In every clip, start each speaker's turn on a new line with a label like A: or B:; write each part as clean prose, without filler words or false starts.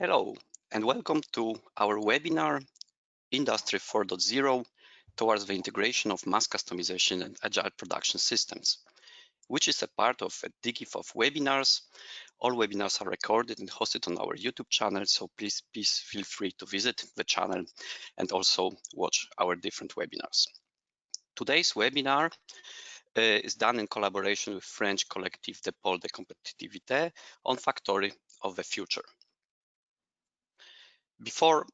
A: Hello, and welcome to our webinar, Industry 4.0 towards the integration of mass customization and agile production systems, which is a part of DigiFoF webinars. All webinars are recorded and hosted on our YouTube channel, so please feel free to visit the channel and also watch our different webinars. Today's webinar is done in collaboration with French collective de Pôle de Compétitivité on Factory of the Future. Before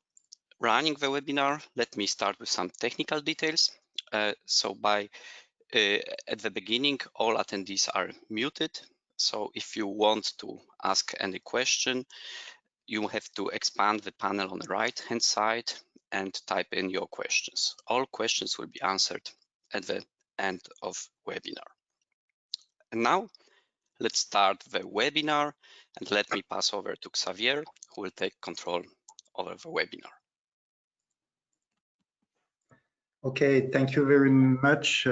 A: running the webinar, let me start with some technical details. At the beginning, all attendees are muted. So if you want to ask any question, you have to expand the panel on the right-hand side and type in your questions. All questions will be answered at the end of webinar. And now, let's start the webinar, and let me pass over to Xavier, who will take control over the webinar.
B: Okay, thank you very much.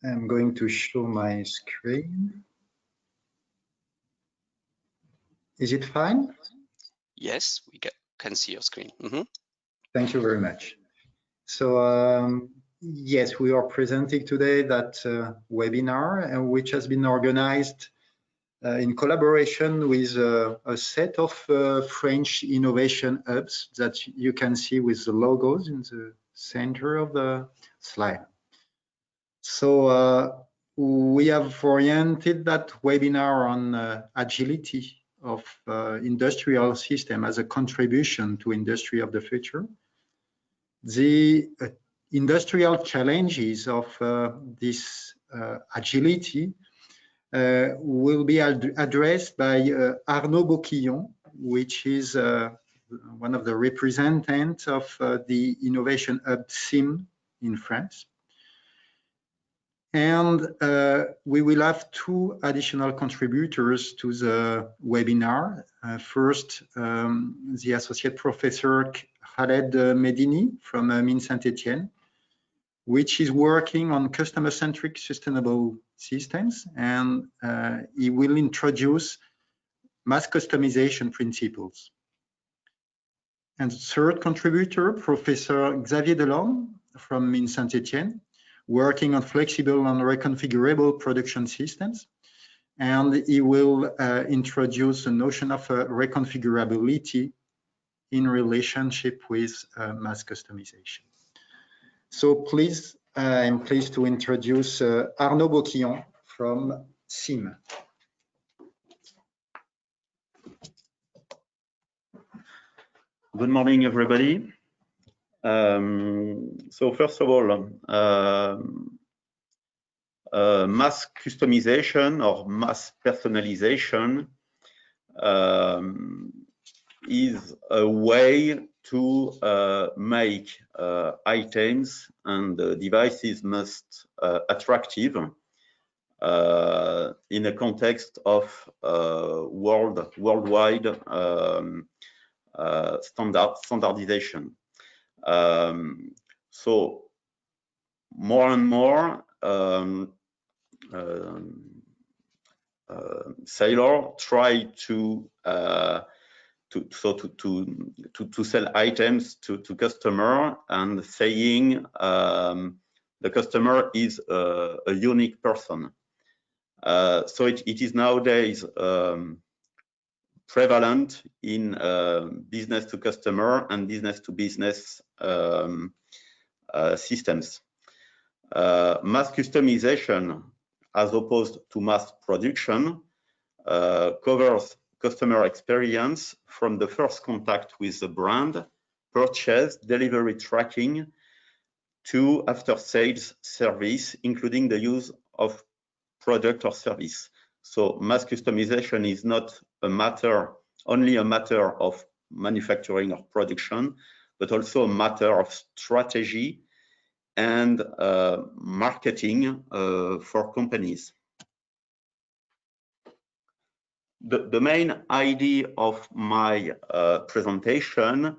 B: I'm going to show my screen. Is it fine?
A: Yes, we can see your screen.
B: Thank you very much. So, yes, we are presenting today that webinar, which has been organized in collaboration with a set of French innovation hubs that you can see with the logos in the center of the slide. So we have oriented that webinar on agility of industrial system as a contribution to industry of the future. The industrial challenges of this agility will be addressed by Arnaud Boquillon, which is one of the representatives of the Innovation Hub SIM in France. And we will have two additional contributors to the webinar. First, the Associate Professor Khaled Medini from Mines Saint-Etienne, which is working on customer-centric sustainable systems, and he will introduce mass customization principles. And the third contributor, Professor Xavier Delorme from Mines Saint-Etienne, working on flexible and reconfigurable production systems, and he will introduce the notion of reconfigurability in relationship with mass customization. So please, I'm pleased to introduce Arnaud Boquillon from SIM.
C: Good morning, everybody. So first of all, mass customization or mass personalization is a way to make items and devices most attractive in a context of worldwide standardization. So more and more sailors try to sell items to customer and saying the customer is a unique person. So it is nowadays prevalent in business to customer and business to business systems. Mass customization, as opposed to mass production, covers customer experience from the first contact with the brand, purchase, delivery tracking, to after-sales service, including the use of product or service. So mass customization is not only a matter of manufacturing or production, but also a matter of strategy and marketing for companies. The main idea of my presentation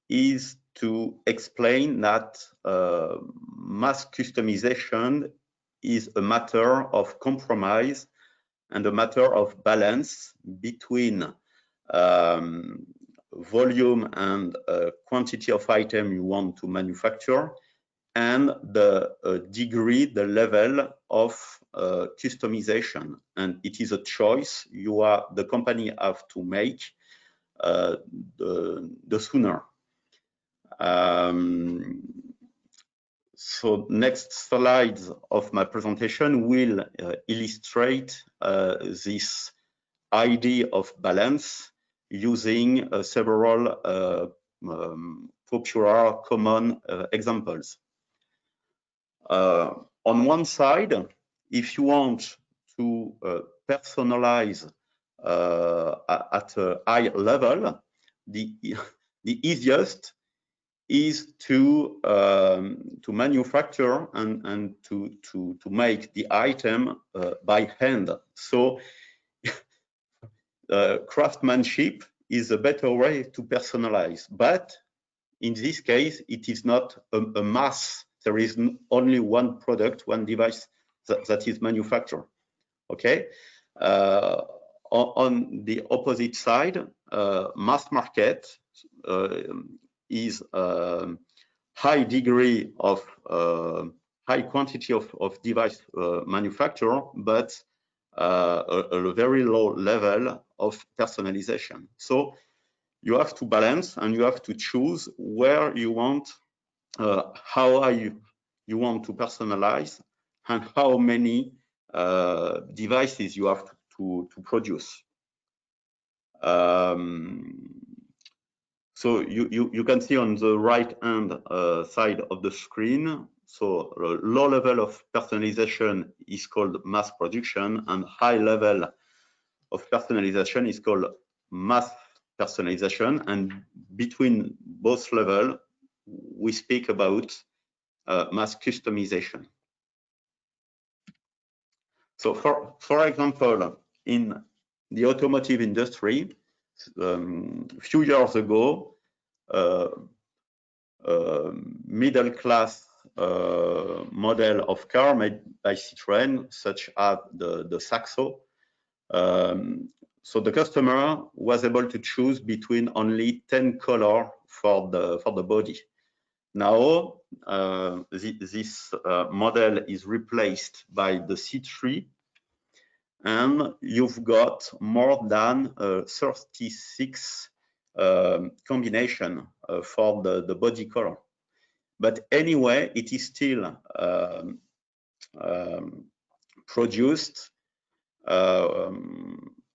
C: is to explain that mass customization is a matter of compromise and a matter of balance between volume and quantity of item you want to manufacture, and the degree, the level of customization. And it is a choice the company have to make the sooner. So next slides of my presentation will illustrate this idea of balance using several popular common examples. On one side, if you want to personalize at a high level, the easiest is to manufacture and to make the item by hand. So craftsmanship is a better way to personalize, but in this case, it is not a mass. There is only one product, one device that is manufactured. Okay. On the opposite side, mass market is a high degree of high quantity of device manufacture, but a very low level of personalization. So you have to balance and you have to choose where you want, how you want to personalize, and how many devices you have to produce. So you can see on the right hand side of the screen, so low level of personalization is called mass production, and high level of personalization is called mass personalization. And between both levels, we speak about mass customization. So for example, in the automotive industry, a few years ago, middle class model of car made by Citroën, such as the Saxo. So the customer was able to choose between only 10 colors for the body. Now this model is replaced by the C3, and you've got more than 36 combination for the body color. But anyway, it is still produced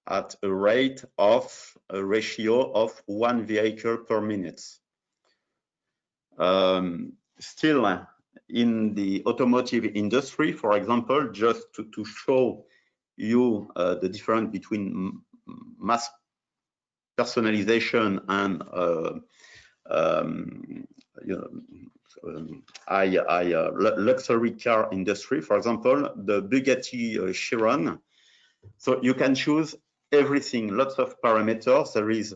C: at a rate of a ratio of 1 vehicle per minute. Still in the automotive industry, for example, just to show you the difference between mass personalization and luxury car industry. For example, the Bugatti Chiron. So you can choose everything, lots of parameters. There is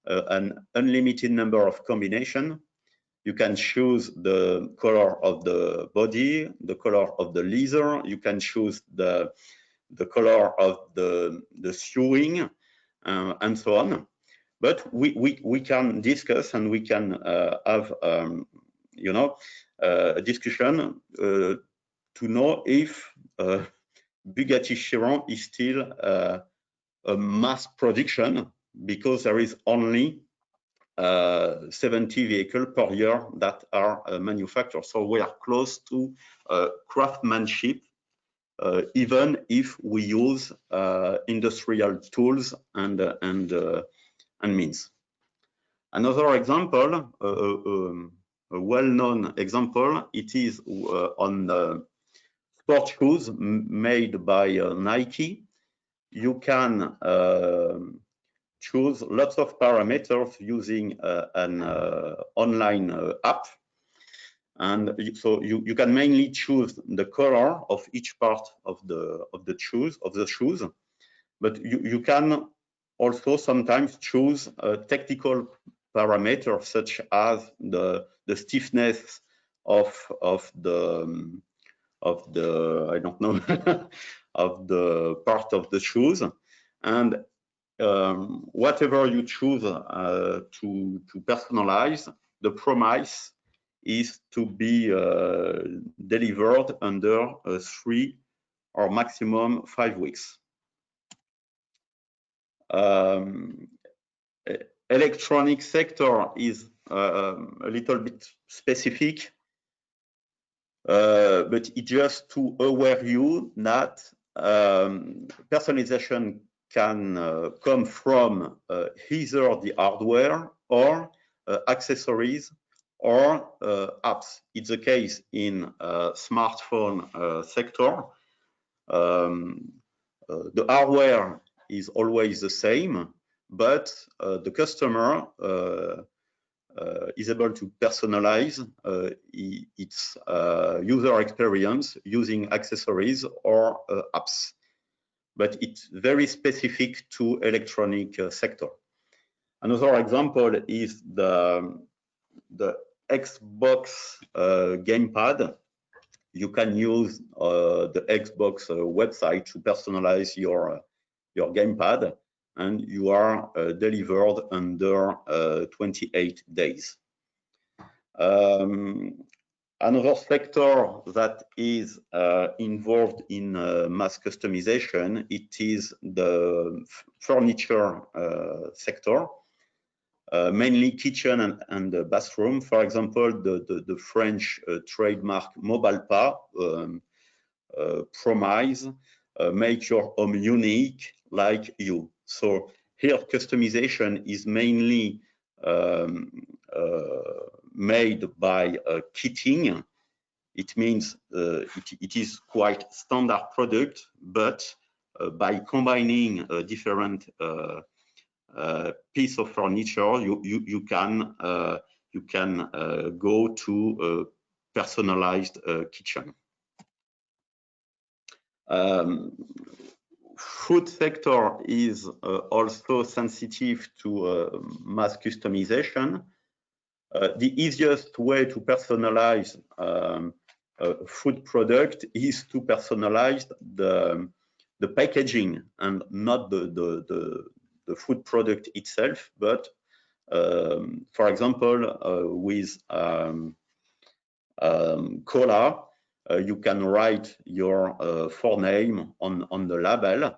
C: an unlimited number of combinations. You can choose the color of the body, the color of the leather. You can choose the color of the sewing, and so on. But we can discuss and we can have a discussion to know if Bugatti Chiron is still a mass production, because there is only 70 vehicles per year that are manufactured. So we are close to craftsmanship, even if we use industrial tools and means. Another example, a well-known example, it is on sport shoes made by Nike. You can choose lots of parameters using an online app, and so you can mainly choose the color of each part of the shoes, but you can also sometimes choose technical parameters such as the stiffness of the I don't know of the part of the shoes, and whatever you choose to personalize, the promise is to be delivered under 3 or maximum 5 weeks. Electronic sector is a little bit specific, but it's just to aware you that personalization can come from either the hardware or accessories or apps. It's the case in smartphone sector. The hardware is always the same, but the customer is able to personalize its user experience using accessories or apps. But it's very specific to electronic sector. Another example is the Xbox gamepad. You can use the Xbox website to personalize your gamepad, and you are delivered under 28 days. Another sector that is involved in mass customization, it is the furniture sector, mainly kitchen and bathroom. For example, the French trademark Mobile Pas promise make your home unique like you. So here customization is mainly made by kitting. It means it is quite standard product, but by combining different piece of furniture, you can go to a personalized kitchen. Food sector is also sensitive to mass customization. The easiest way to personalize food product is to personalize the packaging and not the food product itself, but for example, with cola, you can write your forename on the label.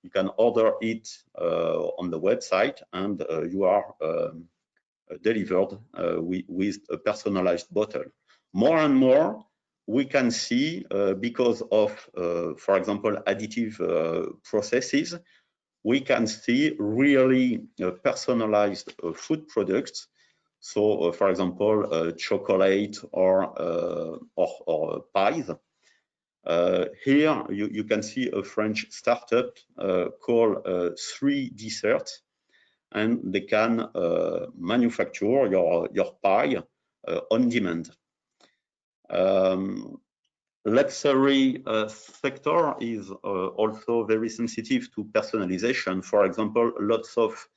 C: You can order it on the website, and you are delivered with a personalized bottle. More and more, we can see because of, for example, additive processes, we can see really personalized food products. So, for example, chocolate or pies. Here you can see a French startup called 3Dessert, and they can manufacture your pie on demand. Luxury sector is also very sensitive to personalization. For example, lots of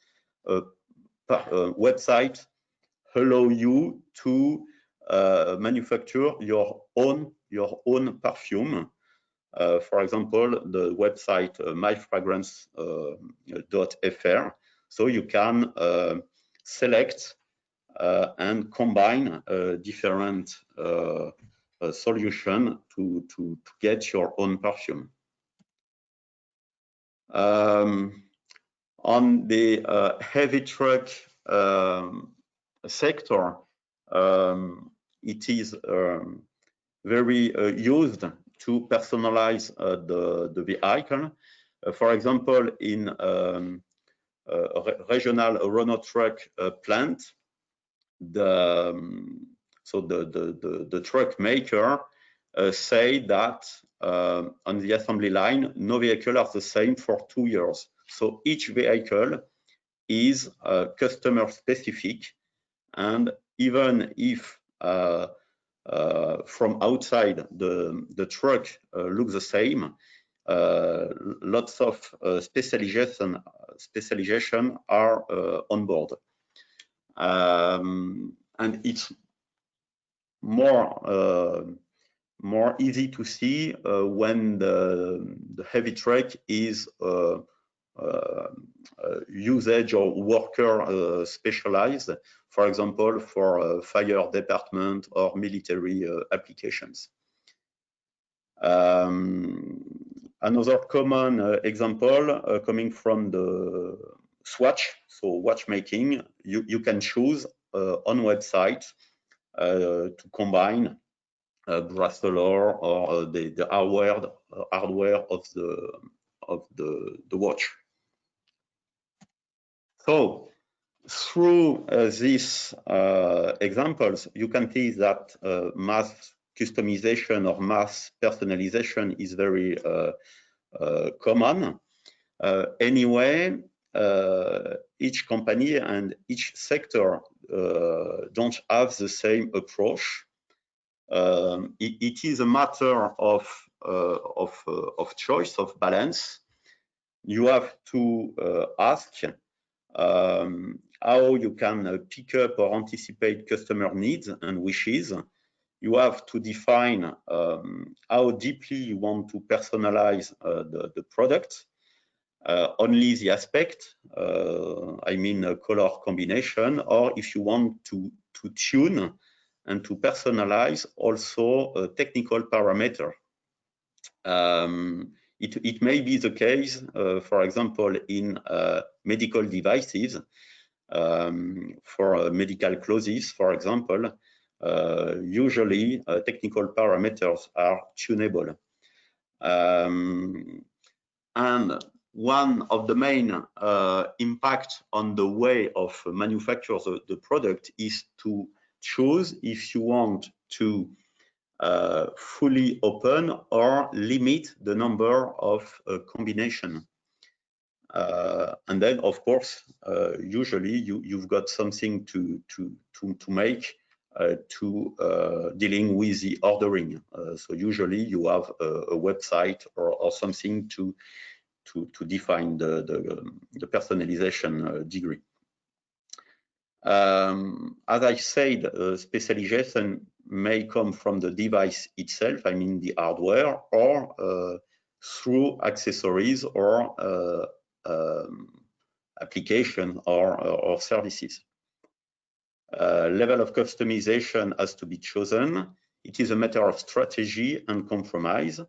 C: websites allow you to manufacture your own perfume. For example, the website myfragrance.fr. So you can select and combine different solution to get your own perfume. On the heavy truck sector, it is very used to personalize the vehicle. For example, in regional Renault truck plant, the truck maker say that on the assembly line, no vehicle are the same for 2 years. So each vehicle is customer specific, and even if from outside the truck looks the same, lots of specialization are on board, and it's more easy to see when the heavy truck is usage or worker specialized, for example, for fire department or military applications. Another common example coming from the swatch, so watchmaking, you can choose on website to combine brass color or the hardware of the watch. So through these examples, you can see that mass customization or mass personalization is very common. Anyway, each company and each sector don't have the same approach. It is a matter of choice, of balance. You have to ask how you can pick up or anticipate customer needs and wishes. You have to define how deeply you want to personalize the product. Only the aspect, I mean color combination, or if you want to tune and to personalize also a technical parameter. It may be the case, for example, in medical devices, for medical clothes, for example, usually technical parameters are tunable. And one of the main impact on the way of manufacture the product is to choose if you want to fully open or limit the number of combination. And then, of course, usually you've got something to make dealing with the ordering. So usually you have a website or something to define the personalization degree. As I said, specialization may come from the device itself, I mean the hardware, or through accessories or application or services. Level of customization has to be chosen. It is a matter of strategy and compromise.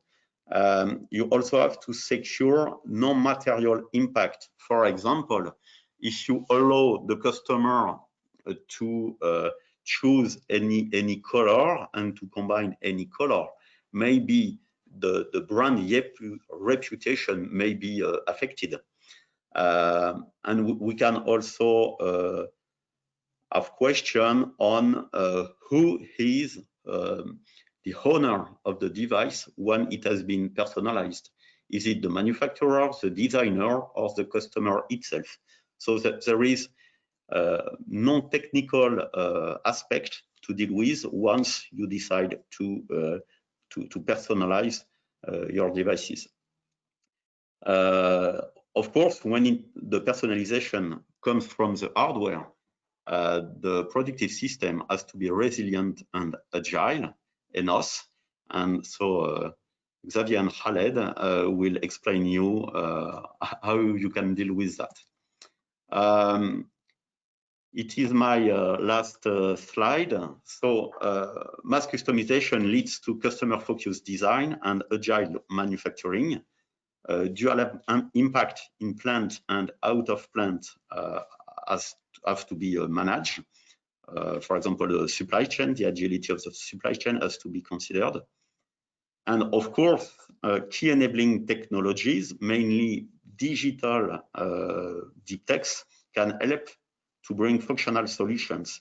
C: You also have to secure non-material impact. For example, if you allow the customer to choose any color and to combine any color, maybe the brand reputation may be affected. And we can also have question on who is the owner of the device when it has been personalized. Is it the manufacturer, the designer, or the customer itself? So that there is non-technical aspect to deal with once you decide to personalize your devices. Of course, when the personalization comes from the hardware, the productive system has to be resilient and agile enough. And so Xavier and Khaled will explain you how you can deal with that. It is my last slide. So mass customization leads to customer-focused design and agile manufacturing. Dual impact in plant and out of plant have to be managed. For example, the supply chain, the agility of the supply chain has to be considered. And of course, key enabling technologies, mainly digital deep techs, can help to bring functional solutions.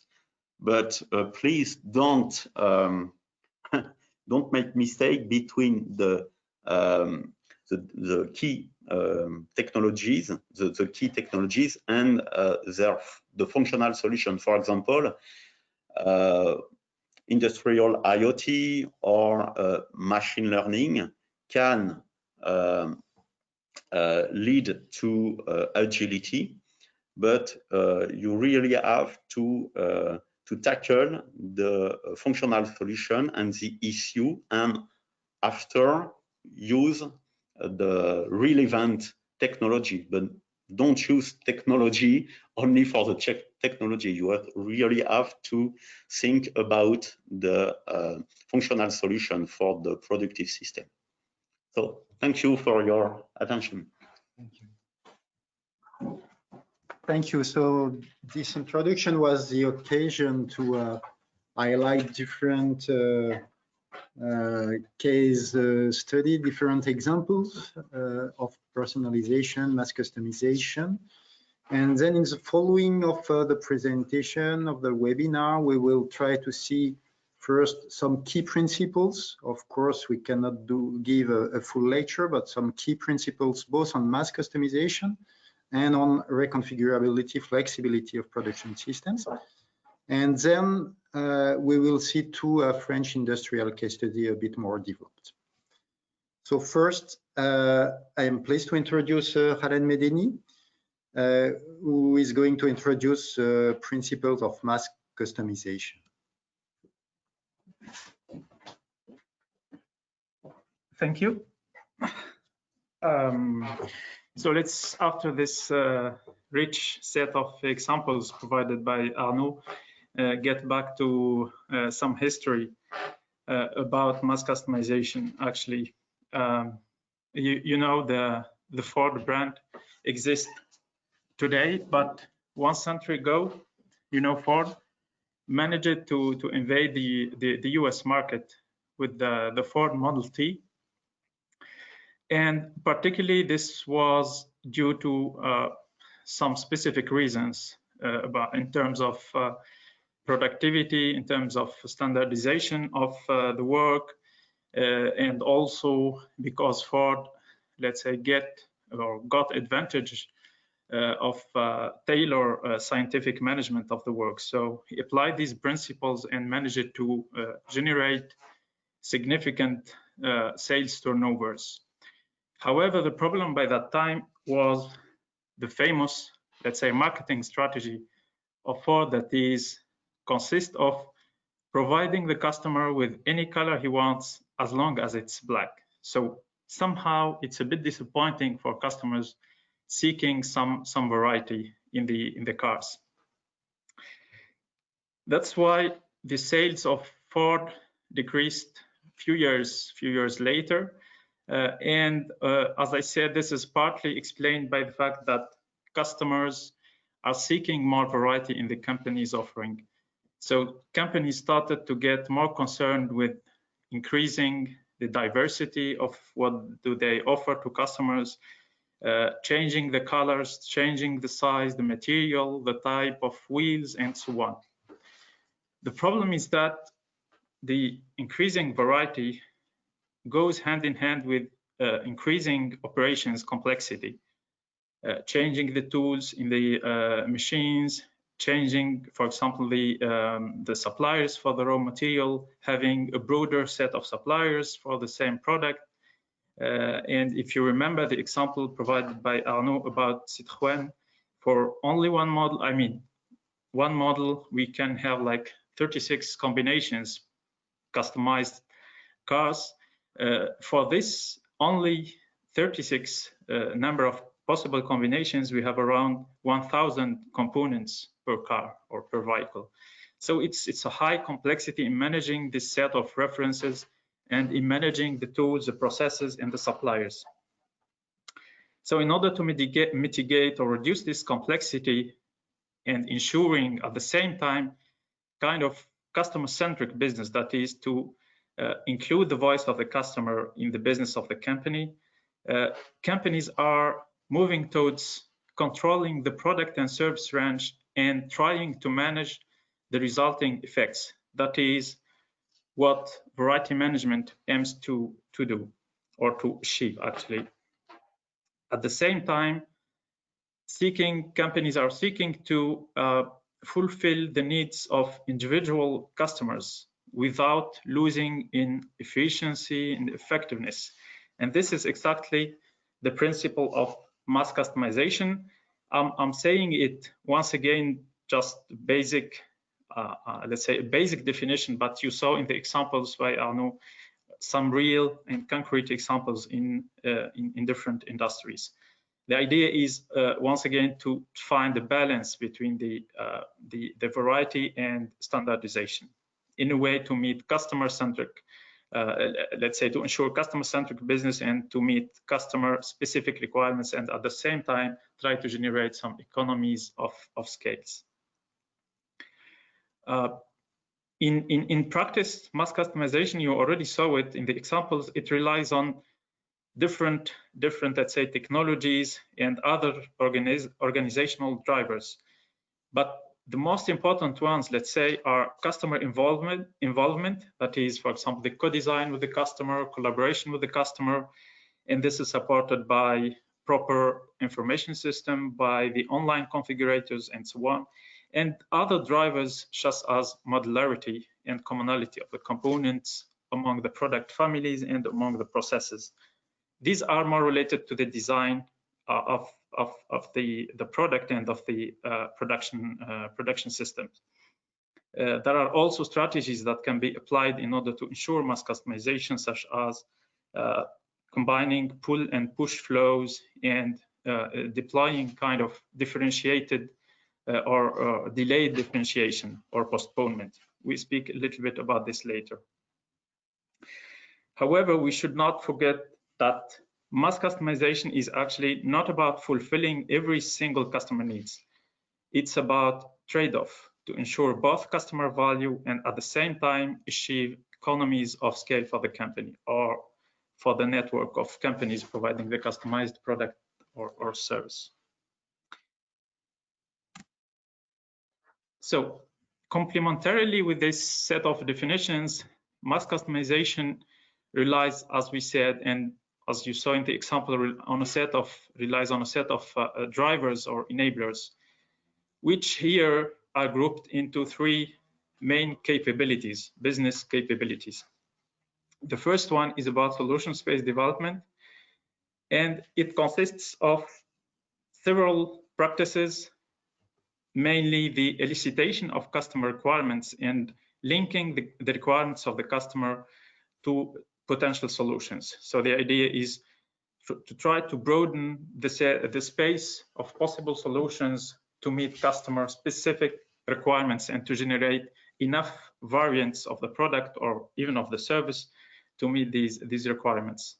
C: But please don't make mistake between the key technologies, the key technologies and the functional solution. For example, industrial IoT or machine learning can lead to agility, but you really have to tackle the functional solution and the issue, and after use the relevant technology. But don't choose technology only for the technology. You really have to think about the functional solution for the productive system. So thank you for your attention.
B: Thank you. Thank you. So this introduction was the occasion to highlight different case study, different examples of personalization, mass customization. And then in the following of the presentation of the webinar, we will try to see first some key principles. Of course, we cannot give a full lecture, but some key principles both on mass customization and on reconfigurability, flexibility of production systems. And then we will see two French industrial case studies a bit more developed. So first, I am pleased to introduce Khaled Medeni, who is going to introduce principles of mass customization.
D: Thank you. So let's, after this rich set of examples provided by Arnaud, get back to some history about mass customization. Actually, you know, the Ford brand exists today, but 1 century ago, you know, Ford managed to invade the US market with the Ford Model T. And particularly this was due to some specific reasons in terms of productivity, in terms of standardization of the work, and also because Ford, let's say, got advantage of tailor scientific management of the work. So he applied these principles and managed to generate significant sales turnovers. However, the problem by that time was the famous, let's say, marketing strategy of Ford that consists of providing the customer with any color he wants as long as it's black. So somehow it's a bit disappointing for customers seeking some variety in the cars. That's why the sales of Ford decreased few years later. As I said, this is partly explained by the fact that customers are seeking more variety in the company's offering. So companies started to get more concerned with increasing the diversity of what do they offer to customers, changing the colors, changing the size, the material, the type of wheels, and so on. The problem is that the increasing variety goes hand in hand with increasing operations complexity, changing the tools in the machines, changing, for example, the suppliers for the raw material, having a broader set of suppliers for the same product. And if you remember the example provided by Arnaud about Citroën, for only one model, I mean, one model, we can have like 36 combinations, customized cars. For this only 36 number of possible combinations, we have around 1,000 components per car or per vehicle. So it's a high complexity in managing this set of references and in managing the tools, the processes, and the suppliers. So in order to mitigate or reduce this complexity and ensuring at the same time kind of customer-centric business, that is to include the voice of the customer in the business of the company, companies are moving towards controlling the product and service range and trying to manage the resulting effects. That is what variety management aims to do or to achieve, actually. At the same time, companies are seeking to fulfill the needs of individual customers without losing in efficiency and effectiveness. And this is exactly the principle of mass customization. I'm saying it once again, just basic, let's say a basic definition, but you saw in the examples by Arnaud some real and concrete examples in different industries. The idea is once again to find a balance between the variety and standardization in a way to meet customer-centric, let's say to ensure customer-centric business and to meet customer-specific requirements, and at the same time try to generate some economies of scales. In practice, mass customization, you already saw it in the examples, it relies on different let's say technologies and other organizational drivers, but the most important ones, let's say, are customer involvement, that is, for example, the co-design with the customer, collaboration with the customer, and this is supported by proper information system, by the online configurators and so on, and other drivers such as modularity and commonality of the components among the product families and among the processes. These are more related to the design of the product and of the production systems. There are also strategies that can be applied in order to ensure mass customization, such as combining pull and push flows and deploying kind of differentiated or delayed differentiation or postponement. We speak a little bit about this later. However, we should not forget that mass customization is actually not about fulfilling every single customer needs. It's about trade-off to ensure both customer value and at the same time achieve economies of scale for the company or for the network of companies providing the customized product or service. So complementarily with this set of definitions, mass customization relies, as we said, and as you saw in the example, relies on a set of drivers or enablers, which here are grouped into three main capabilities, business capabilities. The first one is about solution-based development, and it consists of several practices, mainly the elicitation of customer requirements and linking the requirements of the customer to potential solutions. So the idea is to try to broaden the space of possible solutions to meet customer specific requirements and to generate enough variants of the product or even of the service to meet these requirements.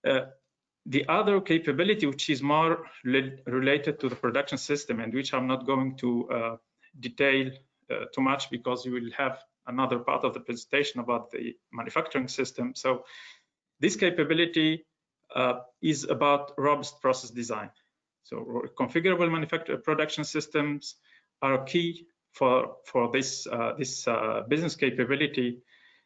D: The other capability, which is more related to the production system and which I'm not going to detail too much because you will have another part of the presentation about the manufacturing system. So this capability is about robust process design. So configurable production systems are key for this business capability,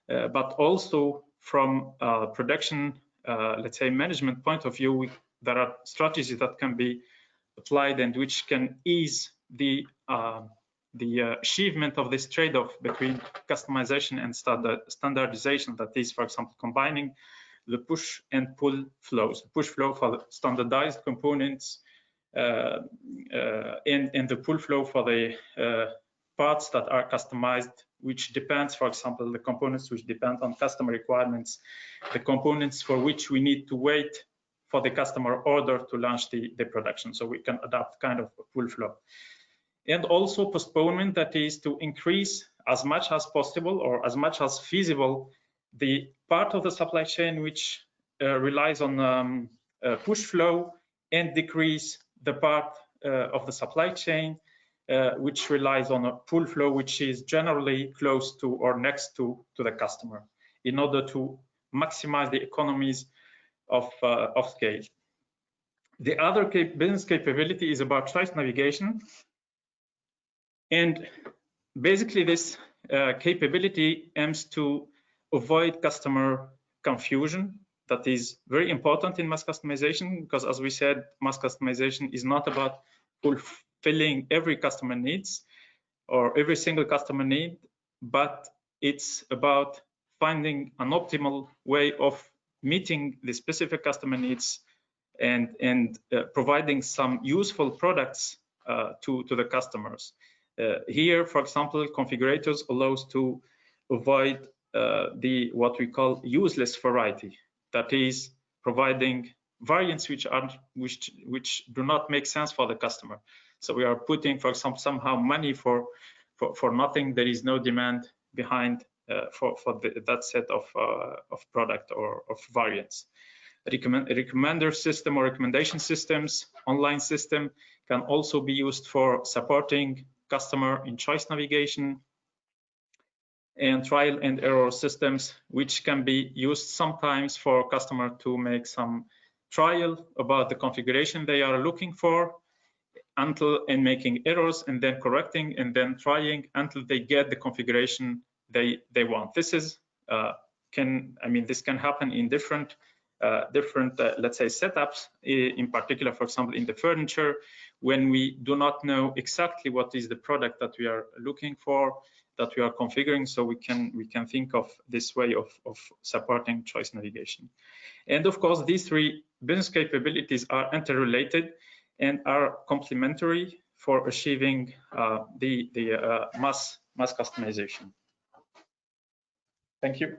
D: but also from production, let's say, management point of view, there are strategies that can be applied and which can ease the achievement of this trade-off between customization and standardization. That is, for example, combining the push and pull flows, the push flow for the standardized components and the pull flow for the parts that are customized, which depends, for example, the components which depend on customer requirements, the components for which we need to wait for the customer order to launch the production. So we can adapt kind of a pull flow. And also postponement, that is to increase as much as possible or as much as feasible the part of the supply chain which relies on push flow and decrease the part of the supply chain which relies on a pull flow, which is generally close to or next to the customer, in order to maximize the economies of scale. The other business capability is about choice navigation. And basically this capability aims to avoid customer confusion. That is very important in mass customization, because as we said, mass customization is not about fulfilling every customer needs or every single customer need, but it's about finding an optimal way of meeting the specific customer needs and providing some useful products to the customers. Here, for example, configurators allows to avoid what we call useless variety. That is providing variants which do not make sense for the customer. So we are putting, for example, somehow money for nothing. There is no demand behind for that set of product or of variants. Recommender system or recommendation systems, online system, can also be used for supporting customer in choice navigation, and trial and error systems, which can be used sometimes for customer to make some trial about the configuration they are looking for, and making errors, and then correcting, and then trying until they get the configuration they want. This is this can happen in different let's say setups, in particular, for example, in the furniture, when we do not know exactly what is the product that we are looking for, that we are configuring. So we can think of this way of supporting choice navigation. And of course, these three business capabilities are interrelated and are complementary for achieving the mass customization. Thank you.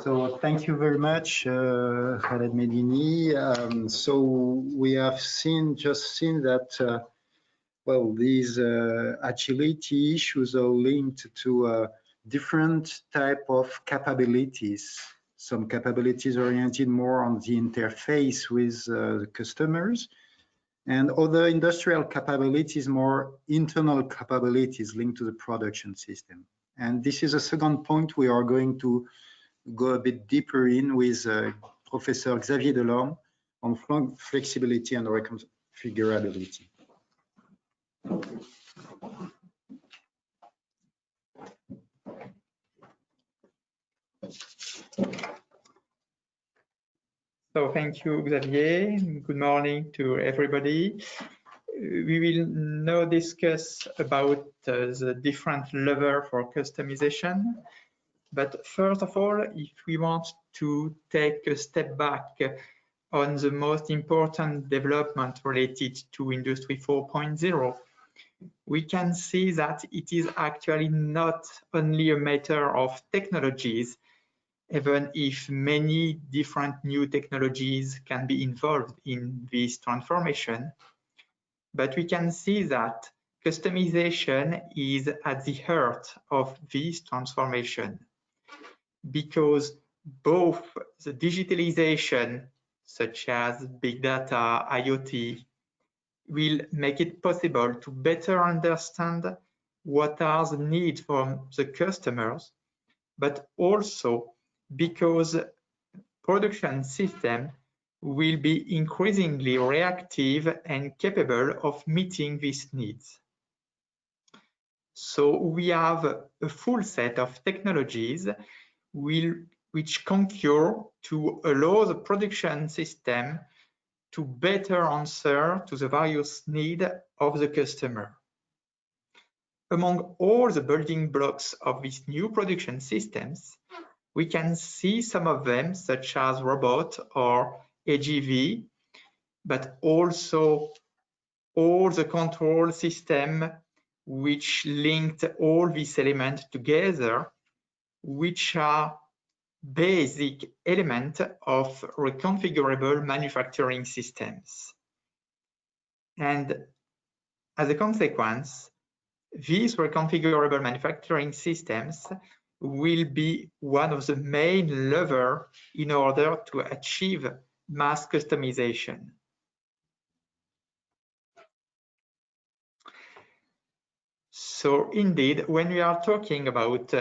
B: So thank you very much, Khaled Medini. So we have just seen that, well, these agility issues are linked to different type of capabilities. Some capabilities oriented more on the interface with the customers, and other industrial capabilities, more internal capabilities linked to the production system. And this is a second point we are going to go a bit deeper in with Professor Xavier Delorme on flexibility and reconfigurability.
E: So thank you, Xavier. Good morning to everybody. We will now discuss about the different levels for customization. But first of all, if we want to take a step back on the most important development related to Industry 4.0, we can see that it is actually not only a matter of technologies, even if many different new technologies can be involved in this transformation. But we can see that customization is at the heart of this transformation, because both the digitalization, such as big data, IoT, will make it possible to better understand what are the needs from the customers, but also because production system will be increasingly reactive and capable of meeting these needs. So we have a full set of technologies which concur to allow the production system to better answer to the various needs of the customer. Among all the building blocks of these new production systems, we can see some of them, such as robot or AGV, but also all the control system which linked all these elements together, which are basic elements of reconfigurable manufacturing systems. And as a consequence, these reconfigurable manufacturing systems will be one of the main levers in order to achieve mass customization. So indeed, when we are talking about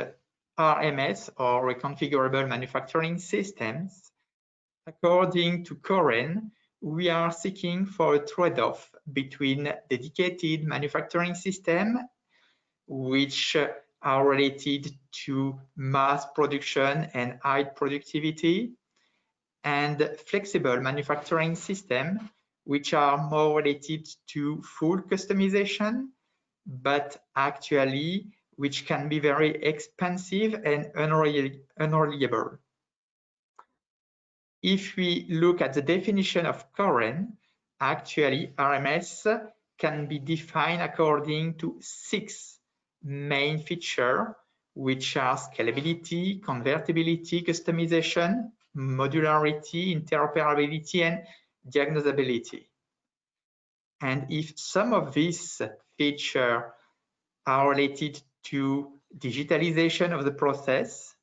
E: RMS, or reconfigurable manufacturing systems, according to Koren, we are seeking for a trade-off between dedicated manufacturing systems, which are related to mass production and high productivity, and flexible manufacturing systems, which are more related to full customization, but actually which can be very expensive and unreliable. If we look at the definition of Koren, actually RMS can be defined according to 6 main features, which are scalability, convertibility, customization, modularity, interoperability, and diagnosability. And if some of these features are related to digitalization of the process,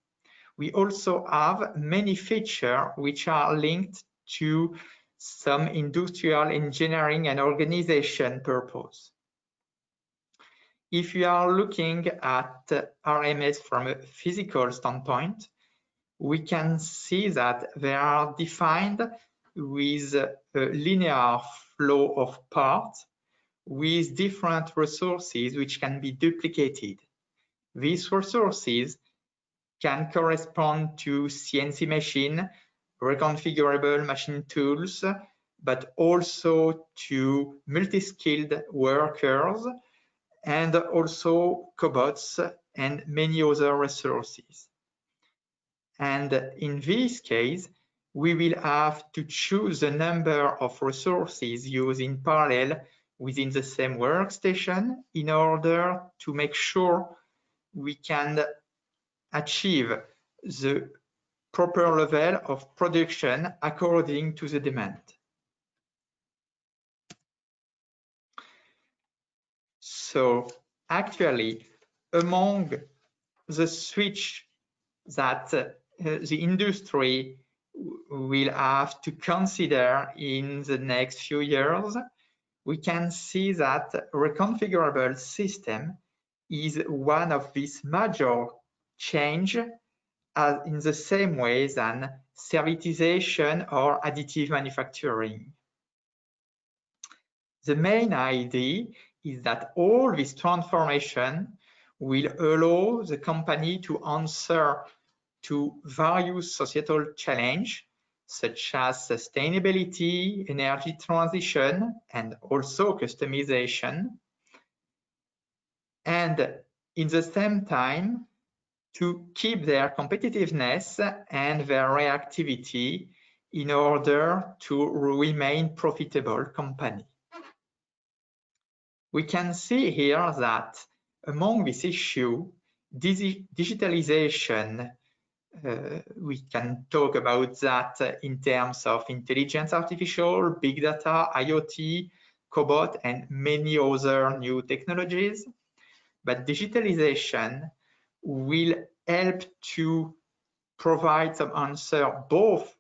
E: we also have many features which are linked to some industrial engineering and organization purpose. If you are looking at RMS from a physical standpoint, we can see that they are defined with a linear flow of parts with different resources which can be duplicated. These resources can correspond to CNC machine, reconfigurable machine tools, but also to multi-skilled workers and also cobots and many other resources. And in this case, we will have to choose a number of resources used in parallel within the same workstation in order to make sure we can achieve the proper level of production according to the demand. So actually, among the switch that the industry will have to consider in the next few years, we can see that reconfigurable system is one of these major change in the same way than servitization or additive manufacturing. The main idea is that all this transformation will allow the company to answer to various societal challenges such as sustainability, energy transition, and also customization. And in the same time, to keep their competitiveness and their reactivity in order to remain profitable company. We can see here that among this issue, digitalization, we can talk about that in terms of intelligence artificial, big data, IoT, cobot, and many other new technologies. But digitalization will help to provide some answer both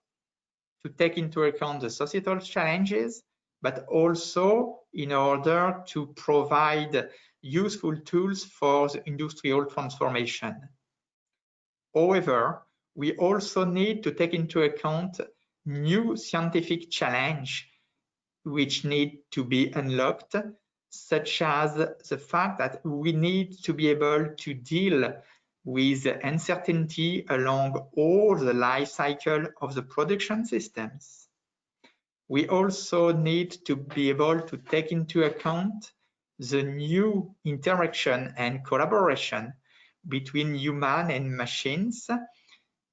E: to take into account the societal challenges, but also in order to provide useful tools for the industrial transformation. However, we also need to take into account new scientific challenge which need to be unlocked, such as the fact that we need to be able to deal with uncertainty along all the life cycle of the production systems. We also need to be able to take into account the new interaction and collaboration between human and machines,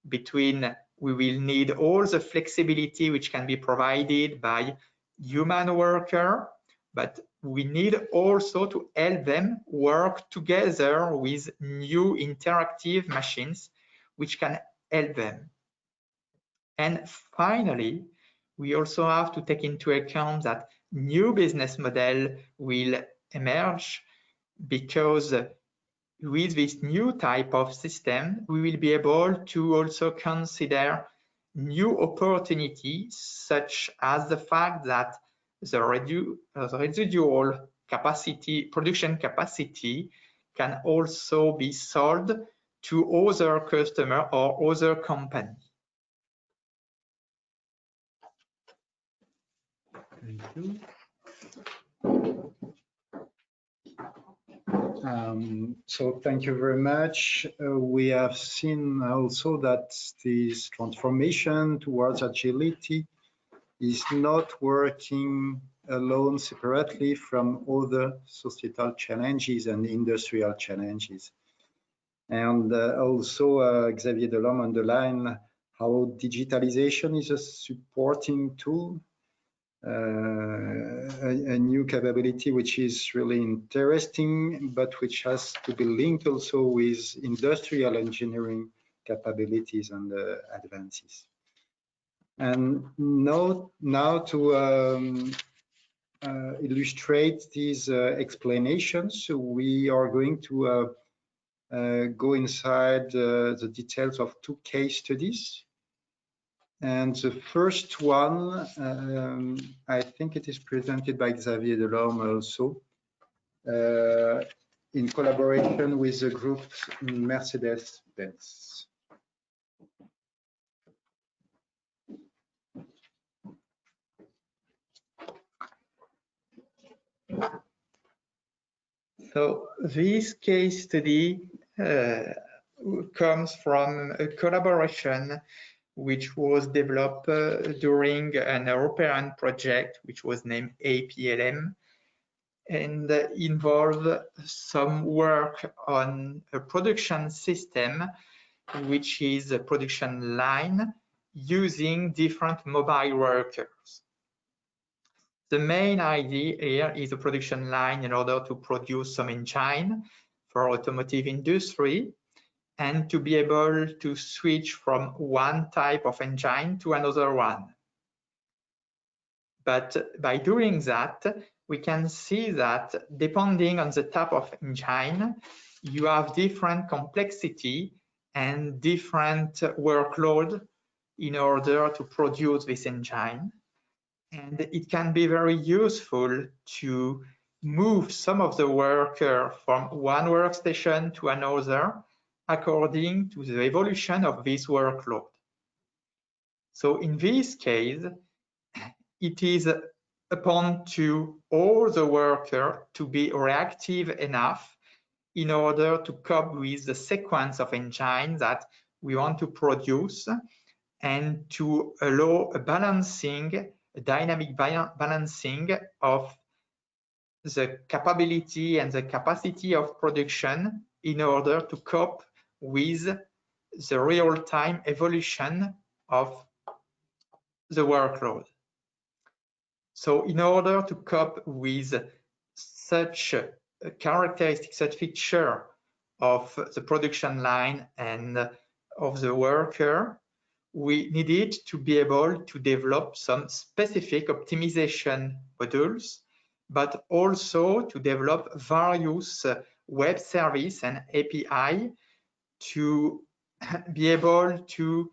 E: we will need all the flexibility which can be provided by human worker, but we need also to help them work together with new interactive machines which can help them. And finally, we also have to take into account that new business model will emerge, because with this new type of system, we will be able to also consider new opportunities, such as the fact that the residual capacity, production capacity, can also be sold to other customer or other company.
B: Thank you. So thank you very much. We have seen also that this transformation towards agility is not working alone separately from other societal challenges and industrial challenges. And also Xavier Delorme underlined how digitalization is a supporting tool, a new capability which is really interesting, but which has to be linked also with industrial engineering capabilities and advances. And now to illustrate these explanations, we are going to go inside the details of two case studies. And the first one, I think it is presented by Xavier Delorme also, in collaboration with the group Mercedes-Benz.
E: So this case study comes from a collaboration which was developed during an European project which was named APLM and involved some work on a production system, which is a production line using different mobile workers. The main idea here is a production line in order to produce some engine for automotive industry and to be able to switch from one type of engine to another one. But by doing that, we can see that depending on the type of engine, you have different complexity and different workload in order to produce this engine. And it can be very useful to move some of the worker from one workstation to another according to the evolution of this workload. So in this case, it is upon to all the worker to be reactive enough in order to cope with the sequence of engines that we want to produce and to allow a balancing, a dynamic balancing of the capability and the capacity of production in order to cope with the real-time evolution of the workload. So in order to cope with such a characteristic, such feature of the production line and of the worker, we needed to be able to develop some specific optimization modules, but also to develop various web service and API to be able to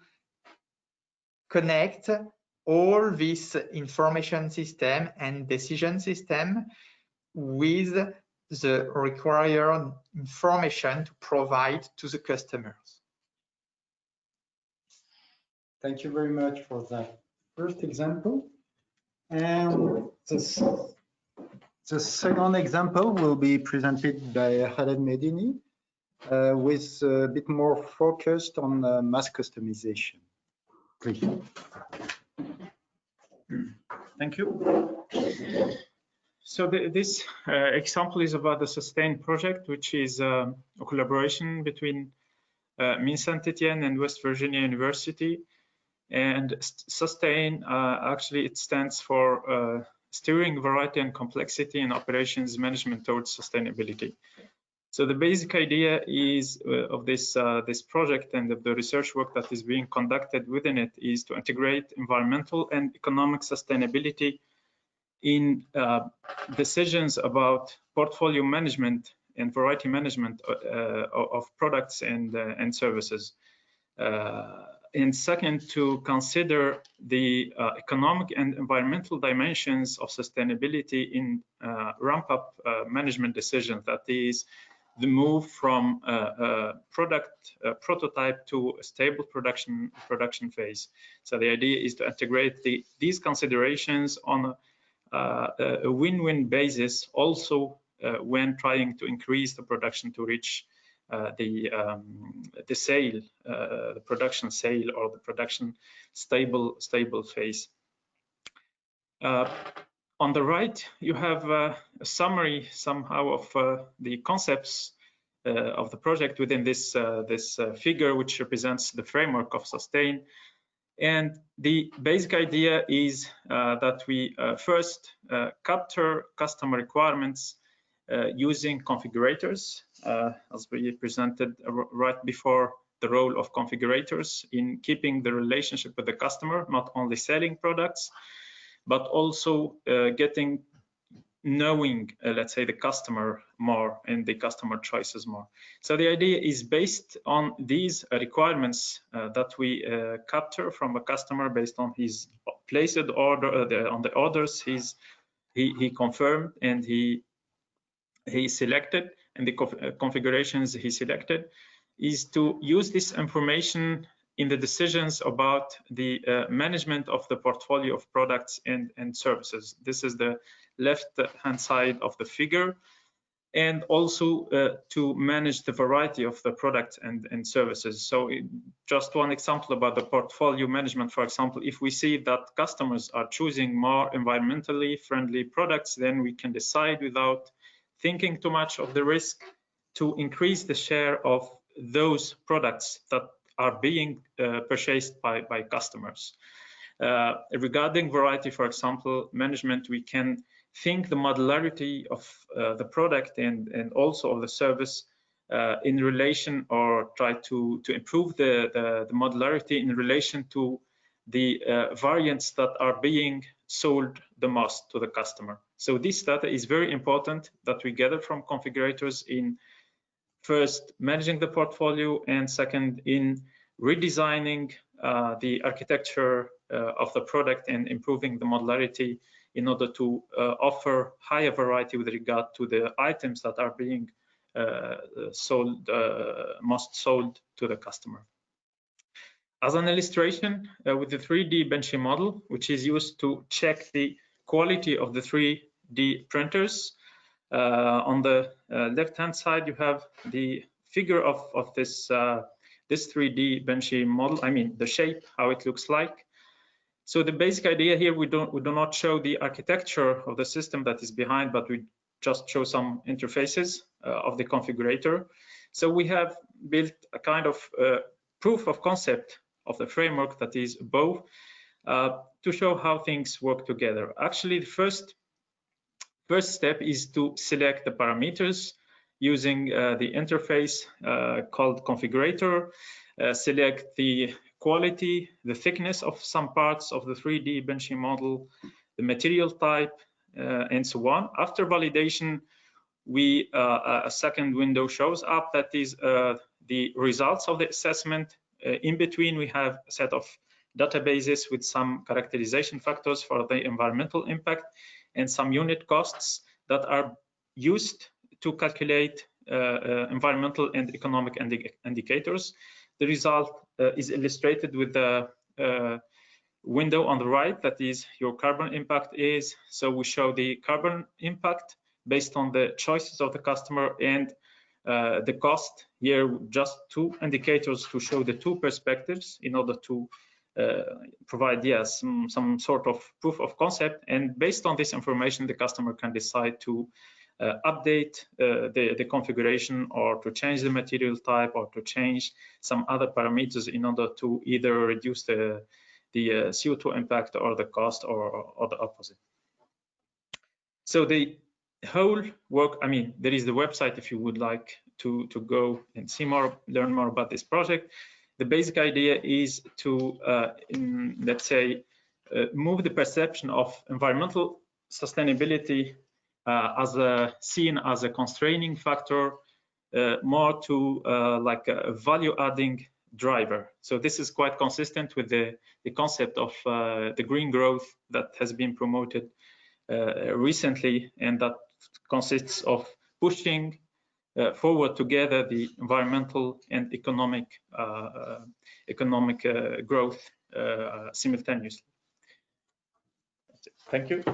E: connect all this information system and decision system with the required information to provide to the customers.
B: Thank you very much for that first example. And the second example will be presented by Khaled Medini with a bit more focused on mass customization. Please.
D: Thank you. So this example is about the SUSTAIN project, which is a collaboration between MIN Saint-Etienne and West Virginia University. And SUSTAIN, actually, it stands for Steering Variety and Complexity in Operations Management Towards Sustainability. So the basic idea is of this project and of the research work that is being conducted within it is to integrate environmental and economic sustainability in decisions about portfolio management and variety management of products and services. And second, to consider the economic and environmental dimensions of sustainability in ramp-up management decisions, that is, the move from a product prototype to a stable production phase. So the idea is to integrate these considerations on a win-win basis, also when trying to increase the production to reach the production sale or the production stable phase. On the right, you have a summary somehow of the concepts of the project within this figure, which represents the framework of SUSTAIN. And the basic idea is that we first capture customer requirements using configurators, as we presented right before the role of configurators in keeping the relationship with the customer, not only selling products, but also knowing, let's say, the customer more and the customer choices more. So the idea is based on these requirements that we capture from a customer based on his placed order, on the orders he confirmed and he selected, and the configurations he selected, is to use this information in the decisions about the management of the portfolio of products and services. This is the left-hand side of the figure, and also to manage the variety of the products and services. So just one example about the portfolio management, for example, if we see that customers are choosing more environmentally friendly products, then we can decide without thinking too much of the risk to increase the share of those products that are being purchased by customers. Regarding variety, for example, management, we can think the modularity of the product and also of the service in relation, or try to improve the modularity in relation to the variants that are being sold the most to the customer. So this data is very important that we gather from configurators in first managing the portfolio, and second in redesigning the architecture of the product and improving the modularity in order to offer higher variety with regard to the items that are being most sold to the customer. As an illustration, with the 3D benching model, which is used to check the quality of the 3D printers, on the left-hand side, you have the figure of this 3D benching model. I mean, the shape, how it looks like. So the basic idea here, we do not show the architecture of the system that is behind, but we just show some interfaces of the configurator. So we have built a kind of proof of concept of the framework that is above to show how things work together. Actually, the first step is to select the parameters using the interface called configurator, select the quality, the thickness of some parts of the 3D benching model, the material type, and so on. After validation, a second window shows up that is the results of the assessment. In between, we have a set of databases with some characterization factors for the environmental impact and some unit costs that are used to calculate environmental and economic indicators. The result is illustrated with the window on the right, that is your carbon impact is. So we show the carbon impact based on the choices of the customer and the cost. Here, just two indicators to show the two perspectives in order to provide, yes, some sort of proof of concept. And based on this information, the customer can decide to update the configuration, or to change the material type, or to change some other parameters in order to either reduce the CO2 impact or the cost, or the opposite. So the whole work, I mean, there is the website if you would like to go and see more, learn more about this project. The basic idea is to, let's say, move the perception of environmental sustainability seen as a constraining factor, more to like a value-adding driver. So this is quite consistent with the concept of the green growth that has been promoted recently, and that consists of pushing forward together the environmental and economic growth simultaneously. Thank you.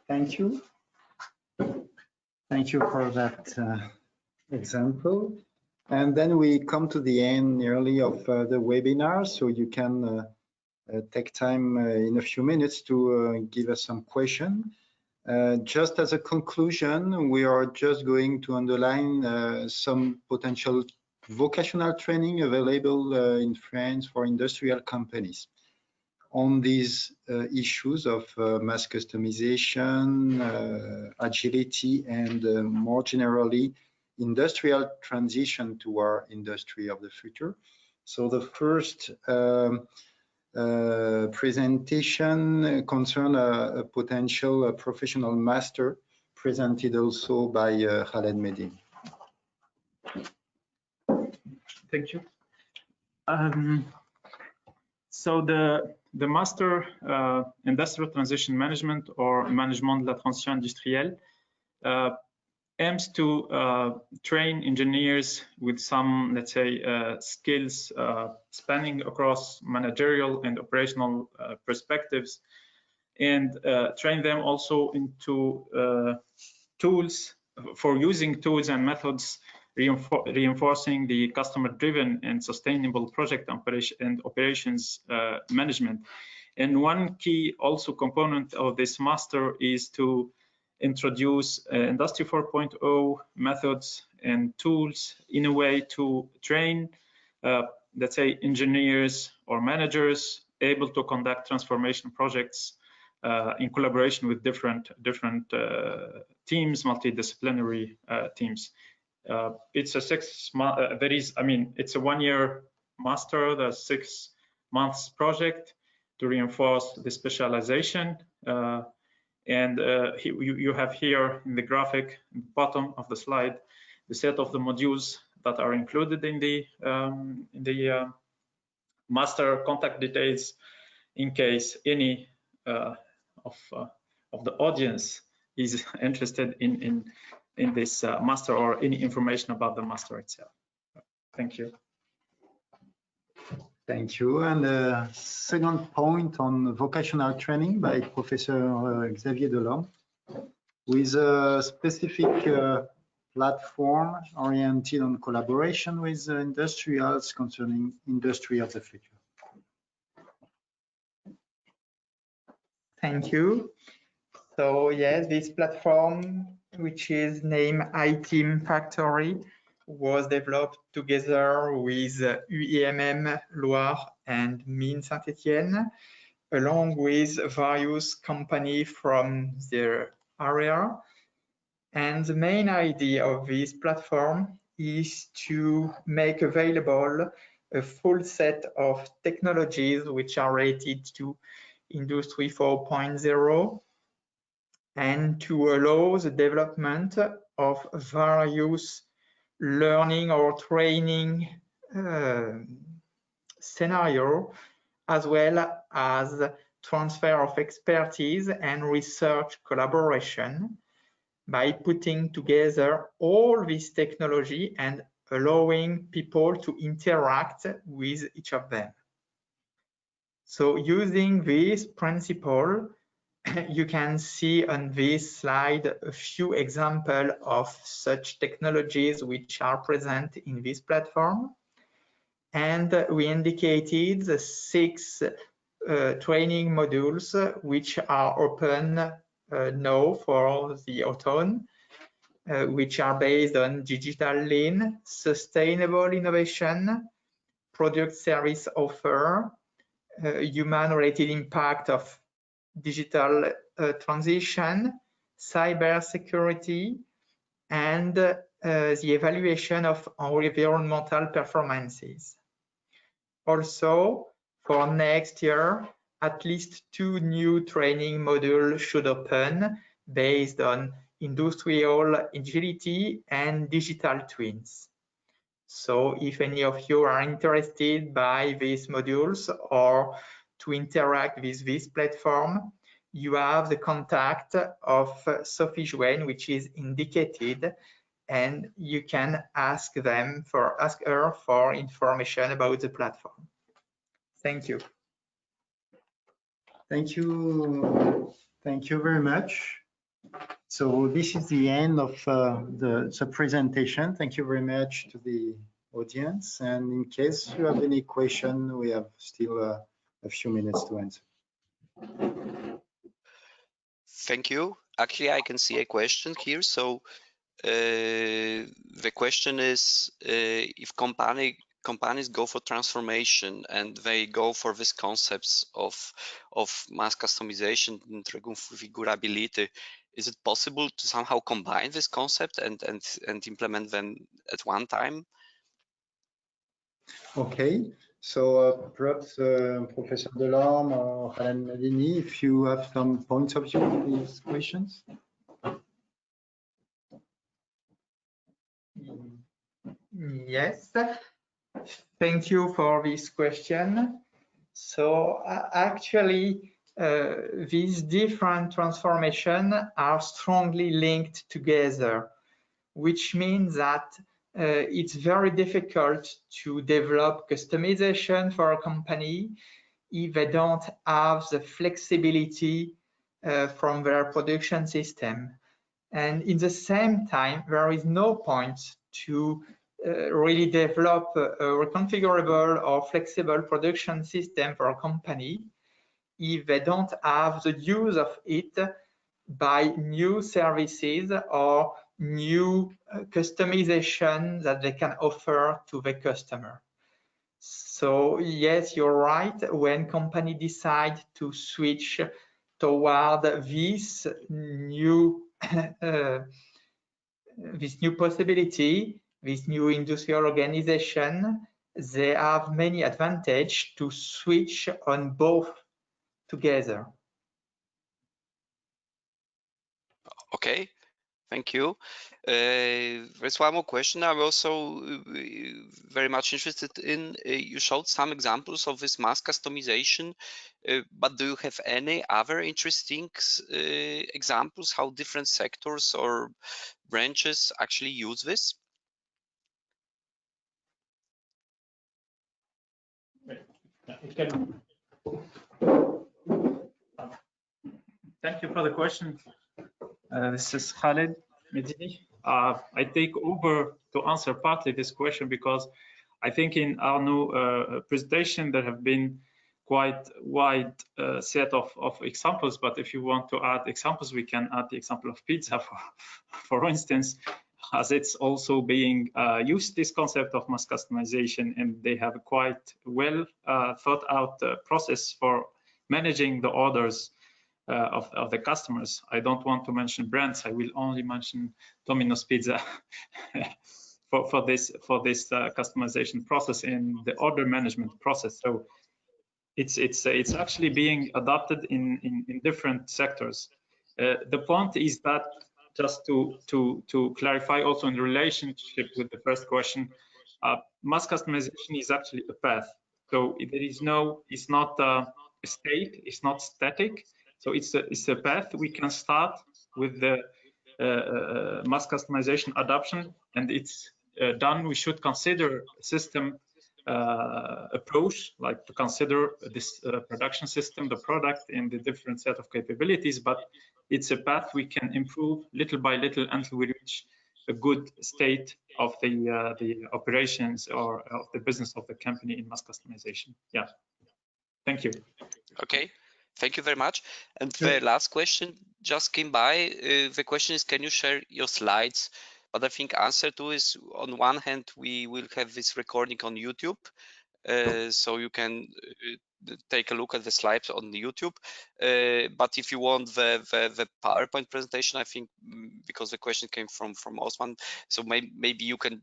B: Thank you. Thank you for that example. And then we come to the end nearly of the webinar, so you can take time in a few minutes to give us some questions. Just as a conclusion, we are just going to underline some potential vocational training available in France for industrial companies on these issues of mass customization, agility, and more generally, industrial transition to our industry of the future. So the first presentation concerned a potential professional master presented also by Khaled Medin.
D: Thank you. So the master industrial transition management or management de la transition industrielle aims to train engineers with some, let's say, skills spanning across managerial and operational perspectives, and train them also into tools for using tools and methods reinforcing the customer-driven and sustainable project and operations management. And one key also component of this master is to introduce Industry 4.0 methods and tools in a way to train, let's say, engineers or managers able to conduct transformation projects in collaboration with different teams, multidisciplinary teams. It's a 6 month, it's a 1 year master, the 6 months project to reinforce the specialization. And you have here in the graphic, at the bottom of the slide, the set of the modules that are included in the master, contact details in case any of the audience is interested in this master or any information about the master itself. Thank you.
B: Thank you. And the second point on vocational training by Professor Xavier Delorme, with a specific platform oriented on collaboration with industrials concerning industry of the future.
E: Thank you. So yes, this platform, which is named iTeam Factory, was developed together with UIMM Loire and Mines Saint-Étienne, along with various companies from their area. And the main idea of this platform is to make available a full set of technologies which are related to Industry 4.0 and to allow the development of various learning or training scenario, as well as transfer of expertise and research collaboration by putting together all this technology and allowing people to interact with each of them. So using this principle, you can see on this slide a few examples of such technologies which are present in this platform. And we indicated the 6 training modules which are open now for the autumn, which are based on digital lean, sustainable innovation, product service offer, human-related impact of digital transition, cyber security, and the evaluation of environmental performances. Also, for next year, at least 2 new training modules should open based on industrial agility and digital twins. So if any of you are interested by these modules or to interact with this platform, you have the contact of Sophie Jouen, which is indicated, and you can ask her for information about the platform. Thank you.
B: Thank you. Thank you very much. So this is the end of the presentation. Thank you very much to the audience. And in case you have any question, we have still a few minutes to answer.
A: Thank you. Actually, I can see a question here. So the question is, if companies go for transformation and they go for these concepts of mass customization and reconfigurability, is it possible to somehow combine this concept and implement them at one time?
B: Okay, so perhaps Professor Delorme or Khaled Medini, if you have some points of view on these questions.
E: Yes, thank you for this question. So actually, these different transformations are strongly linked together, which means that it's very difficult to develop customization for a company if they don't have the flexibility from their production system. And in the same time, there is no point to really develop a reconfigurable or flexible production system for a company if they don't have the use of it by new services or new customization that they can offer to the customer. So yes, you're right. When company decide to switch toward this new possibility, this new industrial organization, they have many advantages to switch on both together.
A: Okay, thank you. There's one more question I'm also very much interested in. You showed some examples of this mass customization, but do you have any other interesting examples how different sectors or branches actually use this?
D: Thank you for the question. This is Khaled Medini. I take over to answer partly this question because I think in our new presentation there have been quite wide set of examples, but if you want to add examples, we can add the example of pizza, for instance, as it's also being used, this concept of mass customization, and they have a quite well thought out process for managing the orders of the customers. I don't want to mention brands. I will only mention Domino's Pizza for this customization process in the order management process. So it's actually being adopted in different sectors. The point is that, just to clarify also in relationship with the first question, mass customization is actually a path. So there is no, it's not a state, it's not static. So it's a path. We can start with the mass customization adoption, and it's done. We should consider a system approach, like to consider this production system, the product, and the different set of capabilities. But it's a path we can improve little by little until we reach a good state of the operations or of the business of the company in mass customization. Yeah. Thank you.
A: Okay. Thank you very much. And the last question just came by. The question is, can you share your slides? But I think answer to is, on one hand, we will have this recording on YouTube. So you can take a look at the slides on the YouTube. But if you want the PowerPoint presentation, I think because the question came from Osman, so maybe you can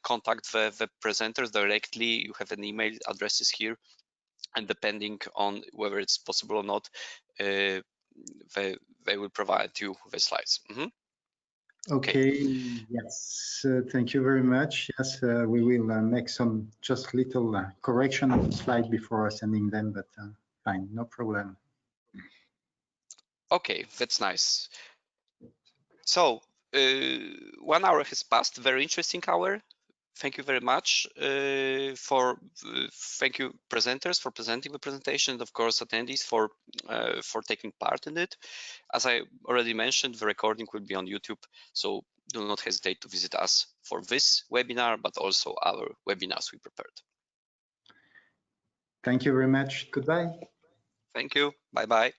A: contact the presenters directly. You have an email addresses here. And depending on whether it's possible or not, they will provide you the slides.
B: Okay. Yes, thank you very much. Yes, we will make some just little correction of the slide before sending them, but fine, no problem.
A: Okay, that's nice. So 1 hour has passed, very interesting hour. Thank you very much thank you presenters for presenting the presentation, and of course attendees for taking part in it. As I already mentioned, the recording will be on YouTube, so do not hesitate to visit us for this webinar, but also our webinars we prepared.
B: Thank you very much. Goodbye.
A: Thank you. Bye-bye.